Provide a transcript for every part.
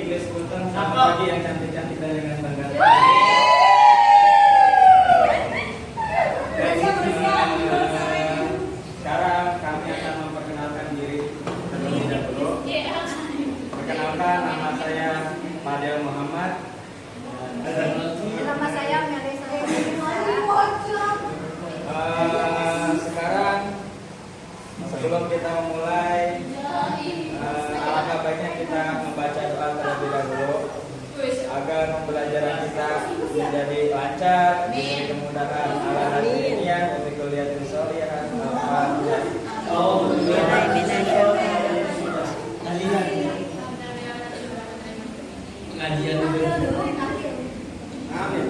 Grace Fulton. Selamat pagi yang cantik-cantik dan dengan bangga. Sekarang kami akan memperkenalkan diri terlebih dahulu. Perkenalkan, nama saya Fadel Muhammad. Nama saya Melisa. Sekarang sebelum kita memulai, alangkah baiknya kita membaca doa terlebih dahulu agar pembelajaran kita menjadi lancar, diberi kemudahan ala hadirinnya, untuk kuliah dan solihah. Pengajian dulu. Amin.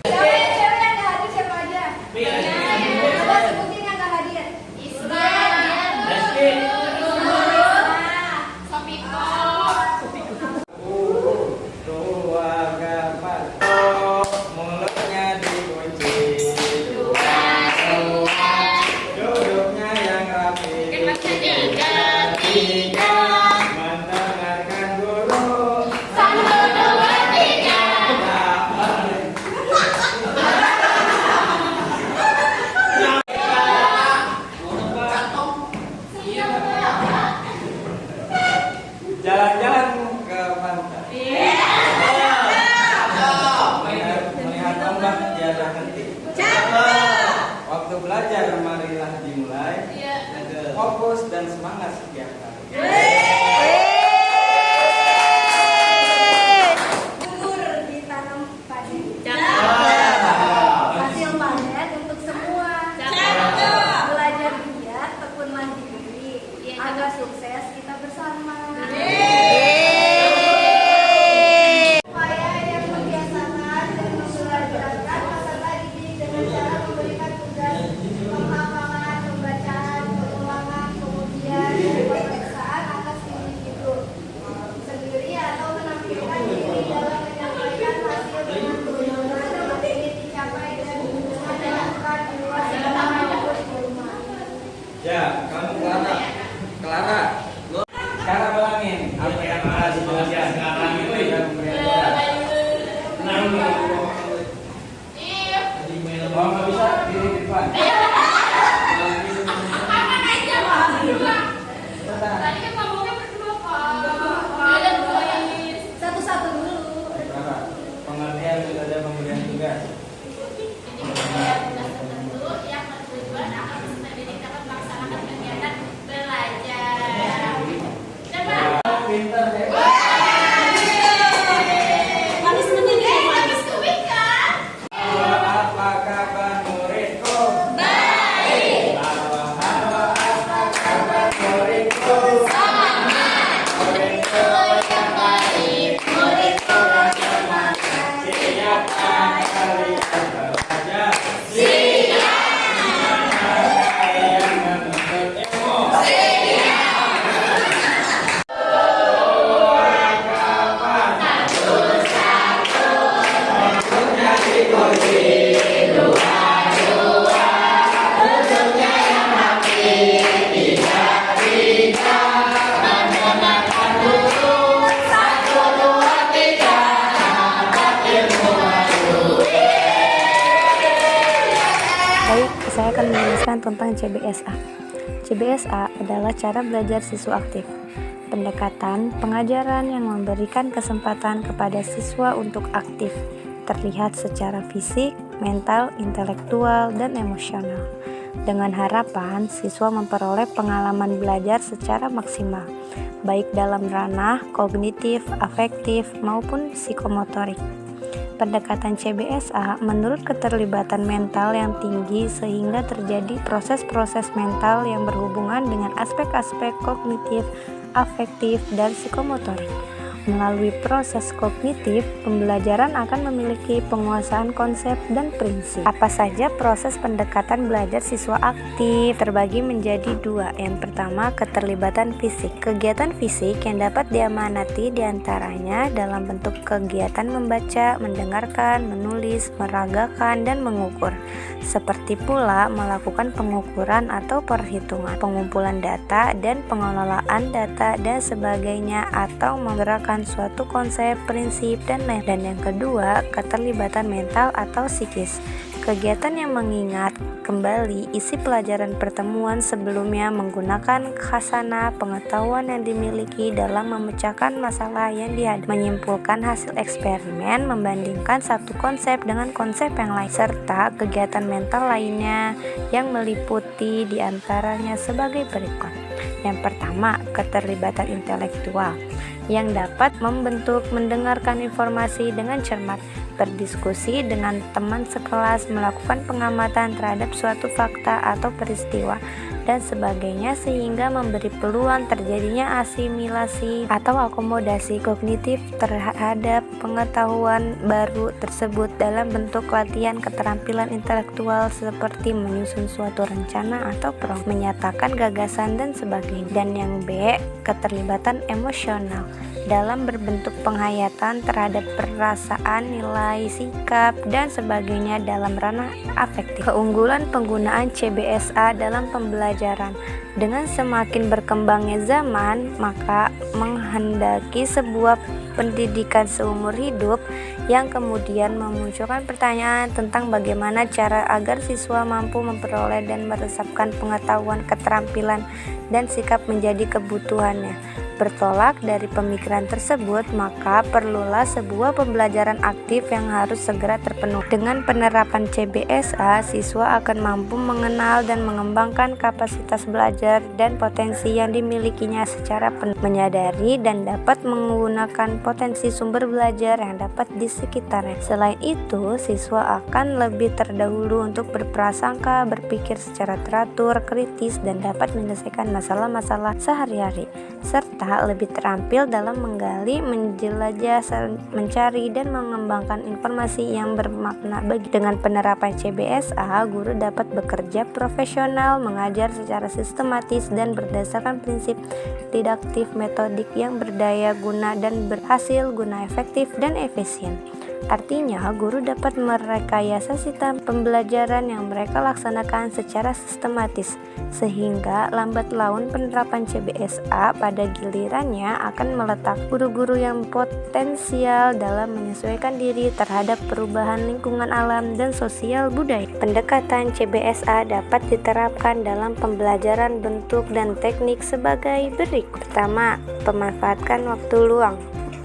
Cewek yang nggak hadir siapa aja? Coba sebutin yang nggak hadir. Mulutnya dikunci, duduknya yang rapi, mendengarkan guru. Jalan-jalan ke pantai, melihat ombak tiada henti. Waktu belajar marilah dimulai, fokus dan semangat setiap kali. Gugur ditanam padi. Hasil panen untuk semua. Belajar giat, tekun mandiri. Agar sukses kita bersama. Upaya yang membiasakan dan membelajarkan peserta didik dengan cara memberikan tugas pemahaman, pembacaan, pengulangan, kemudian pemeriksaan atas individu sendiri atau menampilkan diri dalam menyampaikan hasil dengan tujuan ini dicapai dan dilakukan di luar sekolah maupun di rumah. Ya, kamu Clara. Sekarang ulangin apa yang ada di belajar sekarang itu ya pemberian tugas. Kalau nggak bisa di depan. Satu-satu dulu. Clara, pengertian sudah ada pemberian tugas. Pintar hebat. Apa kabar muridku? Baik. Halo, apa kabar muridku? Muridku yang baik, muridku yang semangat. Siapkah kalian belajar? Siapkah kalian menuntut ilmu? Baik, saya akan menjelaskan tentang CBSA. CBSA adalah cara belajar siswa aktif. Pendekatan pengajaran yang memberikan kesempatan kepada siswa untuk aktif, terlihat secara fisik, mental, intelektual, dan emosional. Dengan harapan siswa memperoleh pengalaman belajar secara maksimal, baik dalam ranah kognitif, afektif, maupun psikomotorik. Pendekatan CBSA menurut keterlibatan mental yang tinggi sehingga terjadi proses-proses mental yang berhubungan dengan aspek-aspek kognitif, afektif, dan psikomotorik. Melalui proses kognitif, pembelajaran akan memiliki penguasaan konsep dan prinsip. Apa saja proses pendekatan belajar siswa aktif? Terbagi menjadi dua. Yang pertama, keterlibatan fisik. Kegiatan fisik yang dapat diamanati diantaranya dalam bentuk kegiatan membaca, mendengarkan, menulis, meragakan, dan mengukur. seperti pula melakukan pengukuran atau perhitungan, pengumpulan data dan pengelolaan data dan sebagainya, atau menggerakkan suatu konsep, prinsip, dan lain. Dan yang kedua, keterlibatan mental atau psikis. Kegiatan yang mengingat kembali isi pelajaran pertemuan sebelumnya menggunakan khasanah pengetahuan yang dimiliki dalam memecahkan masalah yang dihadapi, menyimpulkan hasil eksperimen, membandingkan satu konsep dengan konsep yang lain, serta kegiatan mental lainnya yang meliputi diantaranya sebagai berikut. Yang pertama, keterlibatan intelektual yang dapat membentuk, mendengarkan informasi dengan cermat, berdiskusi dengan teman sekelas, melakukan pengamatan terhadap suatu fakta atau peristiwa, dan sebagainya, sehingga memberi peluang terjadinya asimilasi atau akomodasi kognitif terhadap pengetahuan baru tersebut dalam bentuk latihan keterampilan intelektual seperti menyusun suatu rencana atau program, menyatakan gagasan, dan sebagainya. Dan yang B, keterlibatan emosional dalam berbentuk penghayatan terhadap perasaan, nilai, sikap, dan sebagainya dalam ranah afektif. Keunggulan penggunaan CBSA dalam pembelajaran. Dengan semakin berkembangnya zaman, maka menghendaki sebuah pendidikan seumur hidup yang kemudian memunculkan pertanyaan tentang bagaimana cara agar siswa mampu memperoleh dan meresapkan pengetahuan, keterampilan, dan sikap menjadi kebutuhannya. Bertolak dari pemikiran tersebut, maka perlulah sebuah pembelajaran aktif yang harus segera terpenuhi. Dengan penerapan CBSA, siswa akan mampu mengenal dan mengembangkan kapasitas belajar dan potensi yang dimilikinya secara penuh, menyadari dan dapat menggunakan potensi sumber belajar yang dapat di sekitarnya. Selain itu, siswa akan lebih terdahulu untuk berprasangka, berpikir secara teratur, kritis, dan dapat menyelesaikan masalah-masalah sehari-hari, serta lebih terampil dalam menggali, menjelajah, mencari, dan mengembangkan informasi yang bermakna bagi. Dengan penerapan CBSA, guru dapat bekerja profesional, mengajar secara sistematis dan berdasarkan prinsip didaktif metodik yang berdaya guna dan berhasil guna efektif dan efisien. Artinya, guru dapat merekayasa sistem pembelajaran yang mereka laksanakan secara sistematis, sehingga lambat laun penerapan CBSA pada gilirannya akan meletak guru-guru yang potensial dalam menyesuaikan diri terhadap perubahan lingkungan alam dan sosial budaya. Pendekatan CBSA dapat diterapkan dalam pembelajaran bentuk dan teknik sebagai berikut. Pertama, pemanfaatkan waktu luang.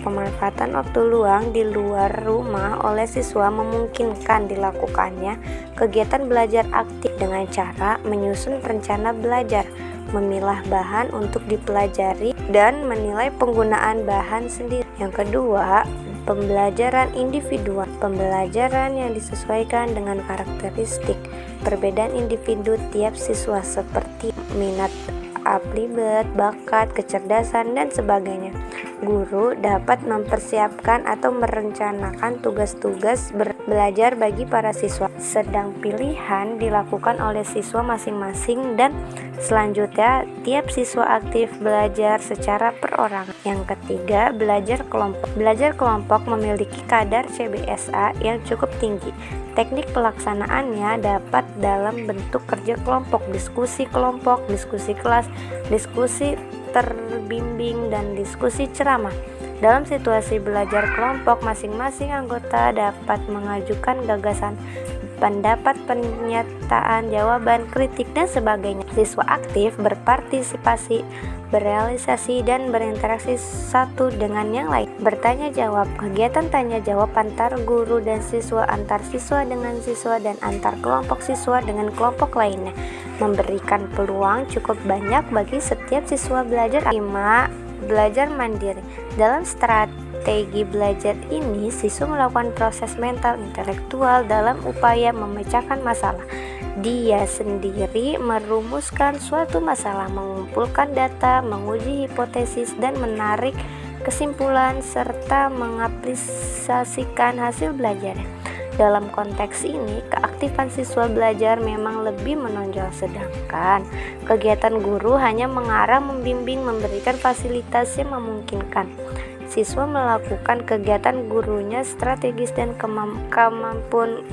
Pemanfaatan waktu luang di luar rumah oleh siswa memungkinkan dilakukannya kegiatan belajar aktif dengan cara menyusun rencana belajar, memilah bahan untuk dipelajari, dan menilai penggunaan bahan sendiri. Yang kedua, pembelajaran individual. Pembelajaran yang disesuaikan dengan karakteristik perbedaan individu tiap siswa seperti minat, aplibet, bakat, kecerdasan, dan sebagainya. Guru dapat mempersiapkan atau merencanakan tugas-tugas belajar bagi para siswa, sedang pilihan dilakukan oleh siswa masing-masing, dan selanjutnya tiap siswa aktif belajar secara perorangan. Yang ketiga, belajar kelompok. Belajar kelompok memiliki kadar CBSA yang cukup tinggi. Teknik pelaksanaannya dapat dalam bentuk kerja kelompok, diskusi kelompok, diskusi kelas, diskusi terbimbing, dan diskusi ceramah. Dalam situasi belajar kelompok, masing-masing anggota dapat mengajukan gagasan, pendapat, pernyataan, jawaban, kritik, dan sebagainya. Siswa aktif berpartisipasi, berealisasi, dan berinteraksi satu dengan yang lain. Bertanya jawab, kegiatan tanya jawab antar guru dan siswa, antar siswa dengan siswa, dan antar kelompok siswa dengan kelompok lainnya, memberikan peluang cukup banyak bagi setiap siswa belajar. 5. Belajar mandiri. Dalam strategi belajar ini, siswa melakukan proses mental intelektual dalam upaya memecahkan masalah. Dia sendiri merumuskan suatu masalah, mengumpulkan data, menguji hipotesis, dan menarik kesimpulan, serta mengaplikasikan hasil belajarnya. Dalam konteks ini, keaktifan siswa belajar memang lebih menonjol, sedangkan kegiatan guru hanya mengarah, membimbing, memberikan fasilitas yang memungkinkan Siswa melakukan kegiatan gurunya strategis dan kemampuan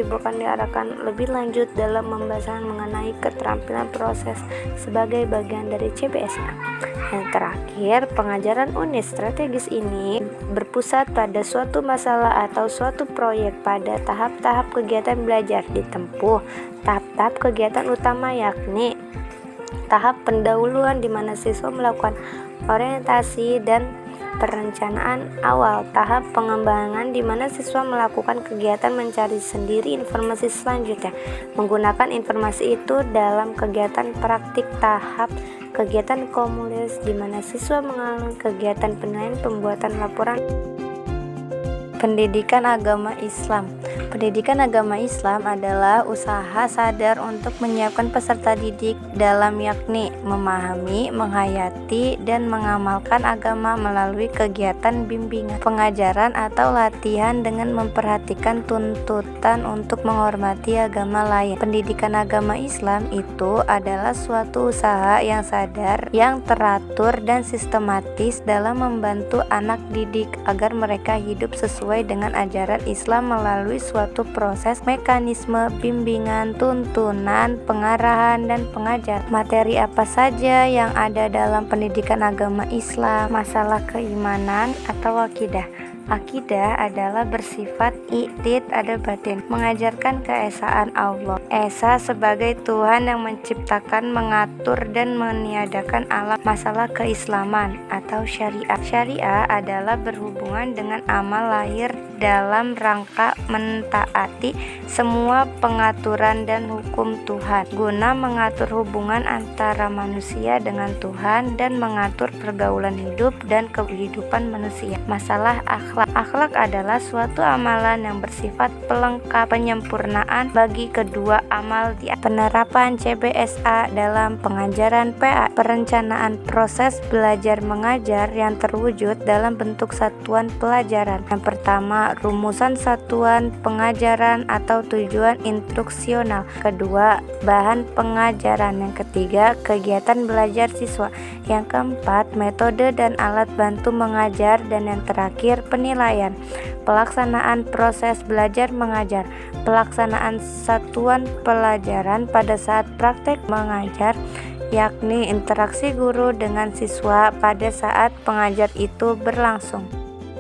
bukan diarahkan lebih lanjut dalam pembahasan mengenai keterampilan proses sebagai bagian dari CBSA. Yang terakhir, pengajaran unit strategis ini berpusat pada suatu masalah atau suatu proyek. Pada tahap-tahap kegiatan belajar ditempuh tahap-tahap kegiatan utama, yakni tahap pendahuluan di mana siswa melakukan orientasi dan perencanaan awal, tahap pengembangan di mana siswa melakukan kegiatan mencari sendiri informasi selanjutnya, menggunakan informasi itu dalam kegiatan praktik, tahap kegiatan kumulasi di mana siswa mengalami kegiatan penilaian, pembuatan laporan. Pendidikan agama Islam. Pendidikan agama Islam adalah usaha sadar untuk menyiapkan peserta didik dalam yakni memahami, menghayati, dan mengamalkan agama melalui kegiatan bimbingan, pengajaran, atau latihan dengan memperhatikan tuntutan untuk menghormati agama lain. Pendidikan agama Islam itu adalah suatu usaha yang sadar, yang teratur, dan sistematis dalam membantu anak didik agar mereka hidup sesuai dengan ajaran Islam melalui suatu proses mekanisme bimbingan, tuntunan, pengarahan, dan pengajar. Materi apa saja yang ada dalam pendidikan agama Islam? Masalah keimanan atau akidah. Akidah adalah bersifat i'tid ada batin, mengajarkan keesaan Allah. Esa sebagai Tuhan yang menciptakan, mengatur, dan meniadakan alam. Masalah keislaman atau syariah. Syariah adalah berhubungan dengan amal lahir dalam rangka mentaati semua pengaturan dan hukum Tuhan, guna mengatur hubungan antara manusia dengan Tuhan dan mengatur pergaulan hidup dan kehidupan manusia. Masalah akhlak. Akhlak adalah suatu amalan yang bersifat pelengkap, penyempurnaan bagi kedua amal di penerapan CBSA dalam pengajaran PA, perencanaan proses belajar mengajar yang terwujud dalam bentuk satuan pelajaran. Yang pertama, rumusan satuan pengajaran atau tujuan instruksional. Kedua, bahan pengajaran. Yang ketiga, kegiatan belajar siswa. Yang keempat, metode dan alat bantu mengajar. Dan yang terakhir, penilaian. Pelaksanaan proses belajar mengajar. Pelaksanaan satuan pelajaran pada saat praktek mengajar, yakni interaksi guru dengan siswa pada saat pengajar itu berlangsung.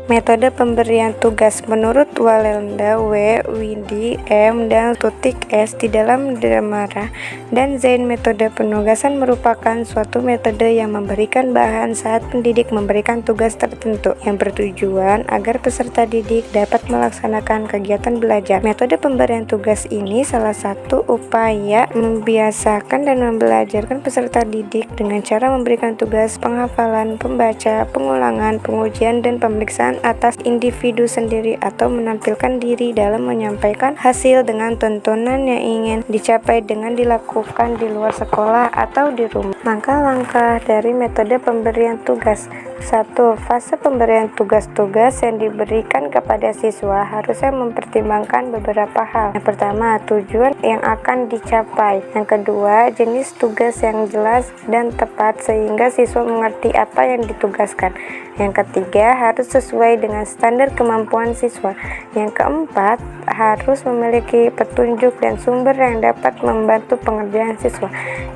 Metode pemberian tugas menurut Walenda W, Windy M, dan Tutik S di dalam Damara dan Zain, metode penugasan merupakan suatu metode yang memberikan bahan saat pendidik memberikan tugas tertentu yang bertujuan agar peserta didik dapat melaksanakan kegiatan belajar. Metode pemberian tugas ini salah satu upaya membiasakan dan membelajarkan peserta didik dengan cara memberikan tugas penghafalan, pembaca, pengulangan, pengujian, dan pemeriksaan atas individu sendiri atau menampilkan diri dalam menyampaikan hasil dengan tuntunan yang ingin dicapai dengan dilakukan di luar sekolah atau di rumah. Langkah-langkah dari metode pemberian tugas. 1. Fase pemberian tugas-tugas yang diberikan kepada siswa harusnya mempertimbangkan beberapa hal. Yang pertama, tujuan yang akan dicapai. Yang kedua, jenis tugas yang jelas dan tepat sehingga siswa mengerti apa yang ditugaskan. Yang ketiga, harus sesuai dengan standar kemampuan siswa. Yang keempat, harus memiliki petunjuk dan sumber yang dapat membantu pengerjaan siswa.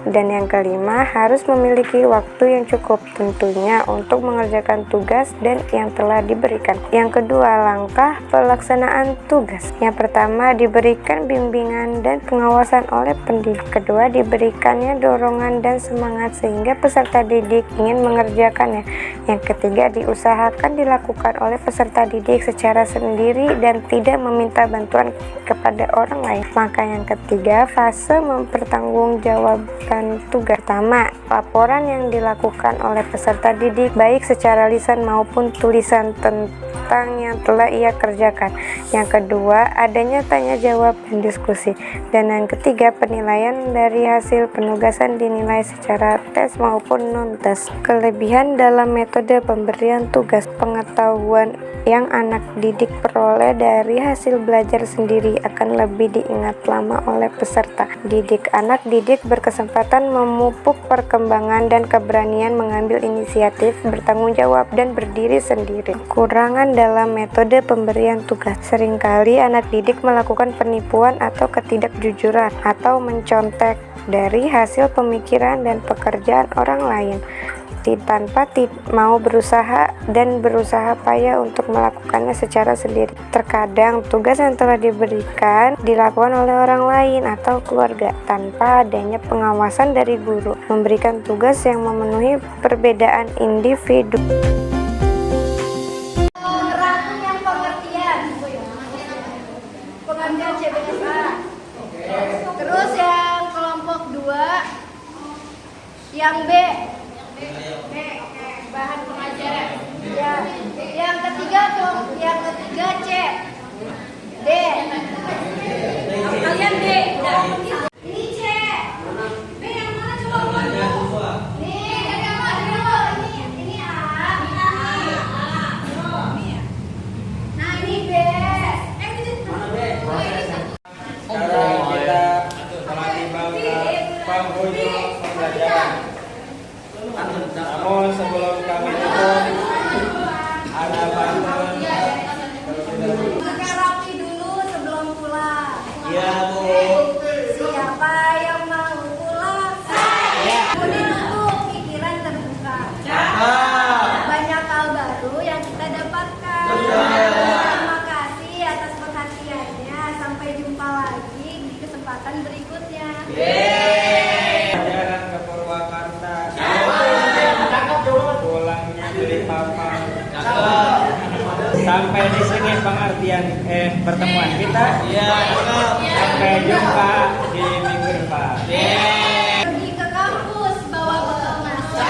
Dan yang kelima, harus memiliki waktu yang cukup tentunya untuk mengerjakan tugas dan yang telah diberikan. Yang kedua, langkah pelaksanaan tugas. Yang pertama, diberikan bimbingan dan pengawasan oleh pendidik. Kedua, diberikannya dorongan dan semangat sehingga peserta didik ingin mengerjakannya. Yang ketiga, diusahakan dilakukan oleh peserta didik secara sendiri dan tidak meminta bantuan kepada orang lain. Langkah yang ketiga, fase mempertanggungjawabkan tugas. Pertama, laporan yang dilakukan oleh peserta didik baik secara lisan maupun tulisan tentang yang telah ia kerjakan. Yang kedua, adanya tanya jawab dan diskusi. Dan yang ketiga, penilaian dari hasil penugasan dinilai secara tes maupun non-tes. Kelebihan dalam metode pemberian tugas. Pengetahuan yang anak didik peroleh dari hasil belajar sendiri akan lebih diingat lama oleh peserta didik. Anak didik berkesempatan memupuk perkembangan dan keberanian mengambil inisiatif, bertanggung bertanggung jawab dan berdiri sendiri. Kekurangan dalam metode pemberian tugas. Seringkali anak didik melakukan penipuan atau ketidakjujuran atau mencontek dari hasil pemikiran dan pekerjaan orang lain tanpa mau berusaha payah untuk melakukannya secara sendiri. Terkadang tugas yang telah diberikan dilakukan oleh orang lain atau keluarga tanpa adanya pengawasan dari guru, memberikan tugas yang memenuhi perbedaan individu. Rangkum yang pengertian CBSA. Terus yang kelompok 2 yang B, bahan pengajaran. Ya, yang ketiga C, D. Kalian D. Ini C. B yang mana coba? Nih, yang mana? Ini A. Nah, ini B. Sekarang kita telah tiba ke penghujung pembelajaran. Namun sebelum kami tutup, ada pantun Pakai rapi dulu sebelum pulang. Iya, Bu. Siapa yang mau pulang? Saya. Kemudian untuk pikiran terbuka. Banyak hal baru yang kita dapatkan. Terima kasih atas perhatiannya. Sampai jumpa lagi di kesempatan berikutnya. Pelajaran ke Purwakarta. Pulangnya beli papan. Sampai di sini pengertian pertemuan kita. Sampai jumpa di minggu depan. Pergi ke kampus bawa bekal nasi.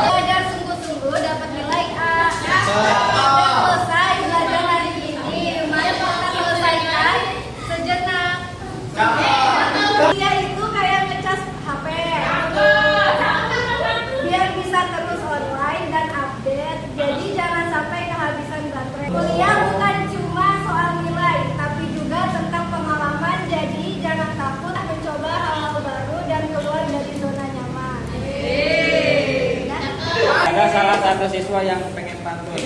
Belajar sungguh-sungguh dapat nilai A. Selesai belajar hari ini. Mari kita selesaikan sejenak. Dia itu kayak ngecas HP. Biar bisa terus online dan update. Jadi jangan sampai kehabisan baterai. Kuliah bukan cuma soal nilai, tapi juga tentang pengalaman. Jadi jangan takut mencoba hal-hal baru dan keluar dari zona nyaman. Ada salah satu siswa yang pengen pantun.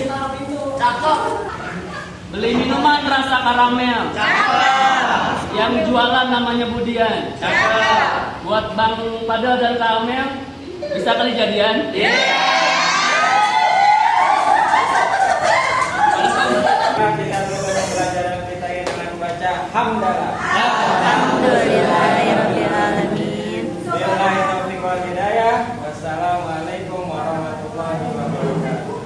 Beli minuman rasa karamel. Yang jualan namanya Budian. Buat Bang Padel dan Karamel, bisa kali jadian? Kita tutup pembelajaran kita ini dengan membaca hamdalah. Alhamdulillahirrahmanirrahim. Billahi taufiq wal hidayah. Wassalamualaikum warahmatullahi wabarakatuh.